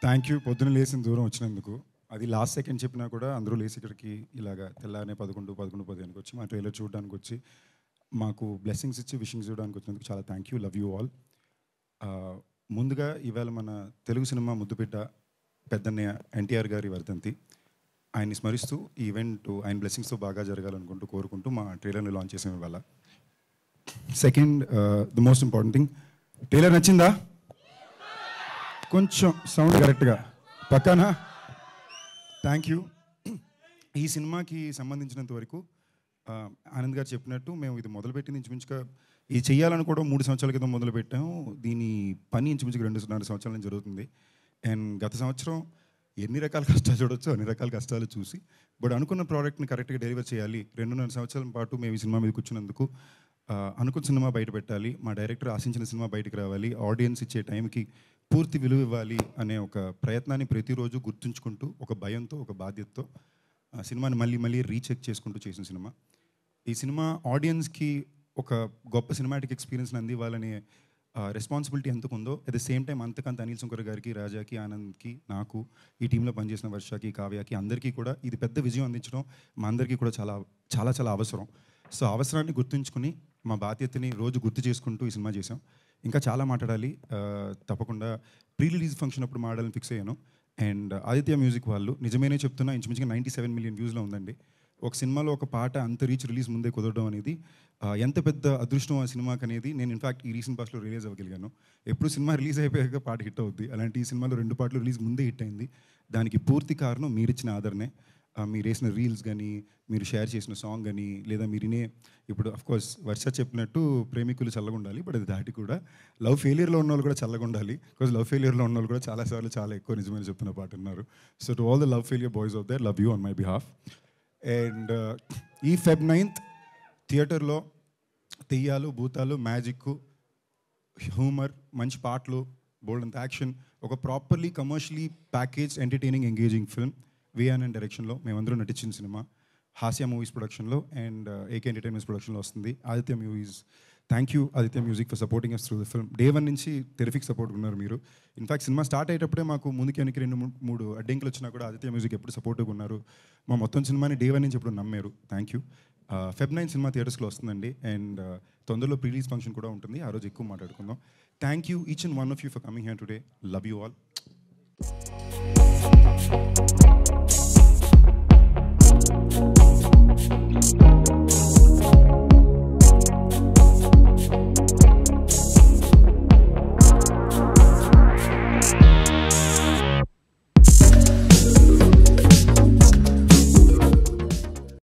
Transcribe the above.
Thank you. పొద్దున లేసిన దూరం వచ్చినందుకు. అది లాస్ట్ సెకండ్ చెప్పినా కూడా అందరూ లేసి ఇక్కడికి ఇలాగా తెల్లారనే 11:15 వచ్చి మా ట్రైలర్ చూడడానికి వచ్చి మాకు బ్లెస్సింగ్స్ ఇచ్చి విషింగ్స్ ఇవ్వడానికి వచ్చినందుకు చాలా thank you. Love you all. ముందుగా ఇవాళ మన తెలుగు సినిమా ముద్దుబిడ్డ పెద్దన్నయ్య ఎన్టీఆర్ గారి వర్ధంతి. ఆయన్ని స్మరిస్తూ ఈ ఈవెంట్ ఆయన బ్లెస్సింగ్స్తో బాగా జరగాలనుకుంటూ కోరుకుంటూ మా ట్రైలర్ని లాంచ్ చేసాం ఇవాళ. Second, the most important thing, trailer నచ్చిందా? కొంచెం సౌండ్ కరెక్ట్గా పక్కనా. Thank you. ఈ సినిమాకి సంబంధించినంత వరకు ఆనంద్ గారు చెప్పినట్టు మేము ఇది మొదలుపెట్టింది ఇంచుమించుగా ఇది చేయాలని కూడా 3 సంవత్సరాల క్రితం మొదలుపెట్టాము. దీని పని ఇంచుమించుగా 2.5 సంవత్సరాల నుంచి జరుగుతుంది. అండ్ గత సంవత్సరం ఎన్ని రకాల కష్టాలు చూడొచ్చు అన్ని రకాల కష్టాలు చూసి బట్ అనుకున్న ప్రోడక్ట్ని కరెక్ట్గా డెలివర్ చేయాలి. 2.5 సంవత్సరాల పాటు మేము ఈ సినిమా మీద కూర్చున్నందుకు అనుకున్న సినిమా బయట పెట్టాలి, మా డైరెక్టర్ ఆశించిన సినిమా బయటకు రావాలి, ఆడియన్స్ ఇచ్చే టైంకి పూర్తి విలువ ఇవ్వాలి అనే ఒక ప్రయత్నాన్ని ప్రతిరోజు గుర్తుంచుకుంటూ ఒక భయంతో ఒక బాధ్యతతో సినిమాని మళ్ళీ మళ్ళీ రీచెక్ చేసుకుంటూ చేసిన సినిమా. ఈ సినిమా ఆడియన్స్కి ఒక గొప్ప సినిమాటిక్ ఎక్స్పీరియన్స్ని అందివ్వాలనే రెస్పాన్సిబిలిటీ ఎంతకు ఉందో అట్ ద సేమ్ టైం అంతకంత అనిల్ శంకర్ గారికి, రాజాకి, ఆనంద్కి, నాకు, ఈ టీంలో పనిచేసిన వర్షకి, కావ్యకి అందరికీ కూడా ఇది పెద్ద విజయం అందించడం మా అందరికీ కూడా చాలా చాలా చాలా అవసరం. సో అవసరాన్ని గుర్తుంచుకుని మా బాధ్యతని రోజు గుర్తు చేసుకుంటూ ఈ సినిమా చేసాం. ఇంకా చాలా మాట్లాడాలి, తప్పకుండా ప్రీ రిలీజ్ ఫంక్షన్ అప్పుడు మాట్లాడాలని ఫిక్స్ అయ్యాను. అండ్ ఆదిత్య మ్యూజిక్ వాళ్ళు నిజమేనే చెప్తున్నా ఇంచుమించుగా 97 మిలియన్ వ్యూస్లో ఉందండి. ఒక సినిమాలో ఒక పాట అంత రీచ్ రిలీజ్ ముందే కుదరడం అనేది ఎంత పెద్ద అదృష్టం ఆ సినిమాకి అనేది నేను ఇన్ఫాక్ట్ ఈ రీసెంట్ పాస్ట్లో రిలీజ్ అవ్వగలిగాను. ఎప్పుడు సినిమా రిలీజ్ అయిపోయాక పాట హిట్ అవుద్ది, అలాంటి ఈ సినిమాలో 2 పాటలు రిలీజ్ ముందే హిట్ అయింది. దానికి పూర్తి కారణం మీరిచ్చిన ఆదరణే. మీరు వేసిన రీల్స్ కానీ, మీరు షేర్ చేసిన సాంగ్ కానీ, లేదా మీరినే ఇప్పుడు అఫ్కోర్స్ వర్ష చెప్పినట్టు ప్రేమికులు చల్లగా ఉండాలి, బట్ అది దాటి కూడా లవ్ ఫెయిలియర్లో ఉన్న వాళ్ళు కూడా చల్లగా ఉండాలి. బికాజ్ లవ్ ఫెయిలియర్లో ఉన్న వాళ్ళు కూడా చాలాసార్లు చాలా ఎక్కువ నిజమైన చెప్తున్న పాట ఉన్నారు. So to all the love failure boys of their, love you on my behalf. And ఈ Feb 9th థియేటర్లో తెయ్యాలు, భూతాలు, మ్యాజిక్, హ్యూమర్, మంచి పాటలు, బోల్డ్ అంత యాక్షన్, ఒక properly commercially package entertaining engaging film VI Anand డైరెక్షన్లో మేమందరూ నటించిన సినిమా హాస్య మూవీస్ ప్రొడక్షన్లో అండ్ ఏకే ఎంటర్టైన్మెంట్స్ ప్రొడక్షన్లో వస్తుంది. Aditya movies, thank you Aditya music for supporting us through the film. Day 1 నుంచి టెరిఫిక్ సపోర్ట్ ఉన్నారు మీరు. ఇన్ఫాక్ట్ సినిమా స్టార్ట్ అయ్యేటప్పుడే మాకు ముందుకి వెనక్కి 2-3 అడ్డంకులు వచ్చినా కూడా ఆదిత్య మ్యూజిక్ ఎప్పుడు సపోర్టివ్గా ఉన్నారు. మా మొత్తం సినిమాని డే 1 నుంచి ఎప్పుడు నమ్మారు. Thank you. Feb 9 సినిమా థియేటర్స్లో వస్తుందండి. అండ్ తొందరలో ప్రీ రిలీజ్ ఫంక్షన్ కూడా ఉంటుంది, ఆ రోజు ఎక్కువ మాట్లాడుకుందాం. Thank you each and one of you for coming here today. Love you all.